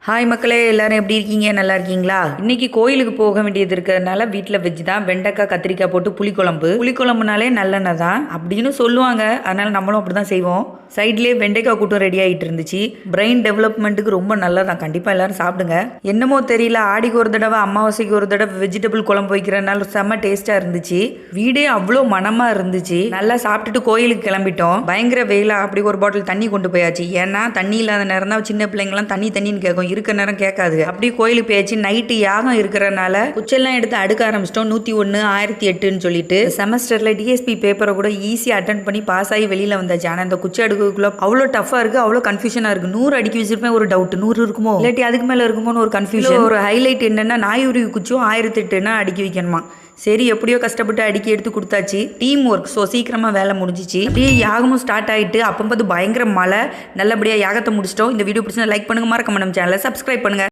Hi மக்களே, எல்லாரும் எப்படி இருக்கீங்க? நல்லா இருக்கீங்களா? இன்னைக்கு கோயிலுக்கு போக வேண்டியது இருக்கிறதுனால வீட்டில் வெஜ் தான். வெண்டைக்காய் கத்திரிக்காய் போட்டு புளிக்குழம்புனாலே நல்லெண்ணெய் தான் அப்படின்னு சொல்லுவாங்க. அதனால நம்மளும் அப்படி தான் செய்வோம். சைட்லேயே வெண்டைக்காய் கூட்டம் ரெடி ஆகிட்டு இருந்துச்சு. பிரெயின் டெவலப்மெண்ட்டுக்கு ரொம்ப நல்லதான். கண்டிப்பாக எல்லாரும் சாப்பிடுங்க. என்னமோ தெரியல, ஆடிக்கு ஒரு தடவை அமாவாசைக்கு ஒரு தடவை வெஜிடபிள் குழம்பு வைக்கிறனால செம்ம டேஸ்ட்டாக இருந்துச்சு. வீடே அவ்வளோ மனமாக இருந்துச்சு. நல்லா சாப்பிட்டுட்டு கோயிலுக்கு கிளம்பிட்டோம். பயங்கர வெயிலா அப்படி ஒரு பாட்டில் தண்ணி கொண்டு போயாச்சு. ஏன்னா தண்ணி இல்லாத நேரம் தான் சின்ன பிள்ளைங்களாம் தண்ணின்னு கேட்கும். இருக்க நேரம் கேட்காது. அப்படி கோயிலுக்கு போயாச்சு. நைட்டு யாகம் இருக்கிறனால குச்செல்லாம் எடுத்து அடுக்க ஆரம்பிச்சிட்டோம். 101 1008ன்னு சொல்லிட்டு செமஸ்டர்ல டிஎஸ்பி பேப்பரை கூட ஈஸியாக அட்டன் பண்ணி பாஸ் ஆகி வெளியில வந்தாச்சு. ஆனால் இந்த குச்சி அடுக்குள்ள அவ்வளோ டஃபா இருக்கு, அவ்வளோ கன்ஃபியூஷனா இருக்கு. 100 அடுக்கி வச்சிருப்பேன், ஒரு டவுட் 100 இருக்குமோ இல்லாட்டி அதுக்கு மேல இருக்குமோன்னு ஒரு கன்ஃபியூஷன். ஒரு ஹைலைட் என்னன்னா நாயுருவி குச்சும் 1008ன்னா அடுக்கி வைக்கணுமா. சரி, எப்படியோ கஷ்டப்பட்டு அடுக்கி எடுத்து கொடுத்தாச்சு. Team work. ஸோ சீக்கிரமாக வேலை முடிஞ்சிச்சு. அப்படியே யாகமும் ஸ்டார்ட் ஆகிட்டு அப்போ பயங்கர மழை. நல்லபடியாக யாகத்தை முடிச்சிட்டோம். இந்த வீடியோ பிடிச்சா லைக் பண்ணுங்க, மறக்காம நம்ம சேனலை சப்ஸ்கிரைப் பண்ணுங்க.